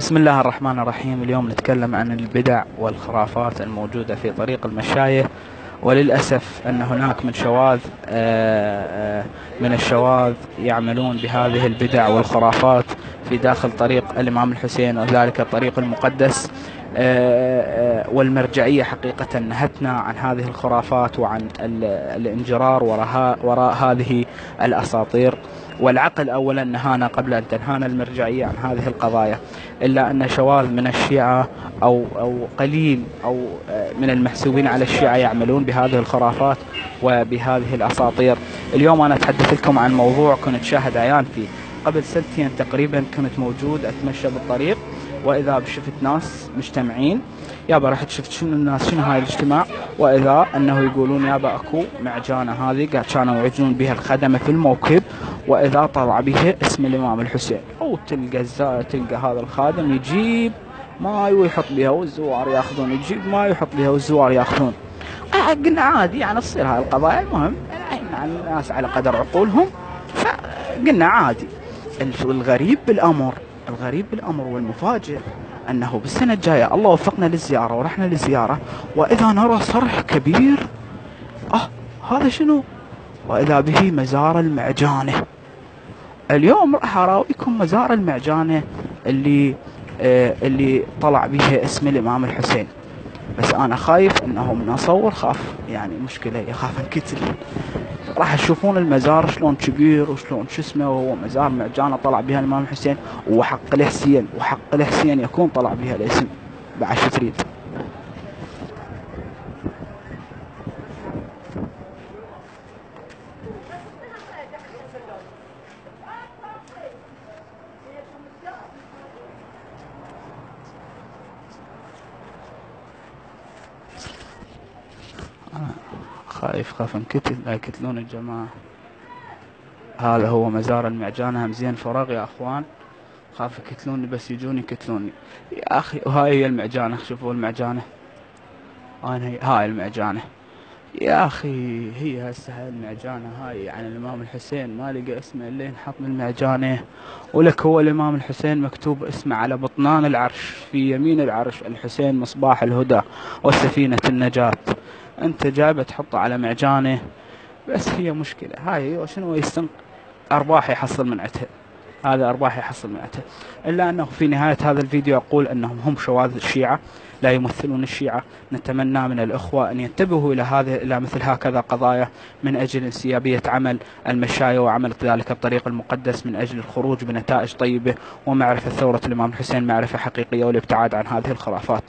بسم الله الرحمن الرحيم. اليوم نتكلم عن البدع والخرافات الموجودة في طريق المشاية. وللأسف أن هناك من الشواذ يعملون بهذه البدع والخرافات في داخل طريق الإمام الحسين، وذلك الطريق المقدس. والمرجعية حقيقة نهتنا عن هذه الخرافات وعن الانجرار وراء هذه الأساطير. والعقل أولا نهانا قبل أن تنهانا المرجعية عن هذه القضايا، إلا أن شواذ من الشيعة أو قليل أو من المحسوبين على الشيعة يعملون بهذه الخرافات وبهذه الأساطير. اليوم أنا أتحدث لكم عن موضوع كنت شاهد عيان فيه. قبل سنتين تقريبا كنت موجود أتمشى بالطريق، وإذا شفت ناس مجتمعين. يابا رحت شفت شنو الناس، شنو هاي الاجتماع، وإذا أنه يقولون يابا أكو معجانة هذه قاعد كانوا يعجنون بها الخدمة في الموكب، وإذا طلع بها اسم الإمام الحسين، أو تلقى هذا الخادم يجيب ماي ويحط بها والزوار ياخذون، يجيب ماي ويحط بها والزوار ياخذون. قلنا عادي يعني تصير هاي القضايا، المهم يعني الناس على قدر عقولهم، فقلنا عادي. الغريب بالأمر والمفاجئ أنه بالسنة الجاية الله وفقنا للزيارة ورحنا للزيارة، وإذا نرى صرح كبير. هذا شنو؟ وإذا به مزار المعجانة. اليوم راح أراويكم مزار المعجانة اللي طلع به اسم الإمام الحسين. بس أنا خايف أنه من أصور خاف يعني مشكلة، يخاف انقتل. راح تشوفون المزار شلون كبير وشلون شو اسمه، وهو مزار معجانة طلع بها الإمام الحسين، وحق الحسين يكون طلع بها الاسم. بعد شو تريد؟ أنا خاف انقتل، لا يقتلون الجماعة. هذا هو مزار المعجانة، همزين فرغ يا أخوان، خاف يقتلوني، بس يجوني يقتلوني يا أخي. وهاي هي المعجانة، شوفوا المعجانة، هاي المعجانة يا أخي. هي هسه المعجانة هاي عن الإمام الحسين، ما لقى اسمه إلا ينحط من المعجانة. ولك هو الإمام الحسين مكتوب اسمه على بطنان العرش، في يمين العرش الحسين مصباح الهدى وسفينة النجاة. أنت جايبه تحطه على معجانة، بس هي مشكلة. هاي وشنو أرباح يحصل من عتها، هذا أرباح يحصل من عتها. إلا أنه في نهاية هذا الفيديو أقول أنهم هم شواذ الشيعة، لا يمثلون الشيعة. نتمنى من الأخوة أن ينتبهوا إلى مثل هكذا قضايا، من أجل انسيابية عمل المشاية وعمل ذلك الطريق المقدس، من أجل الخروج بنتائج طيبة ومعرفة ثورة الإمام الحسين معرفة حقيقية، والابتعاد عن هذه الخرافات.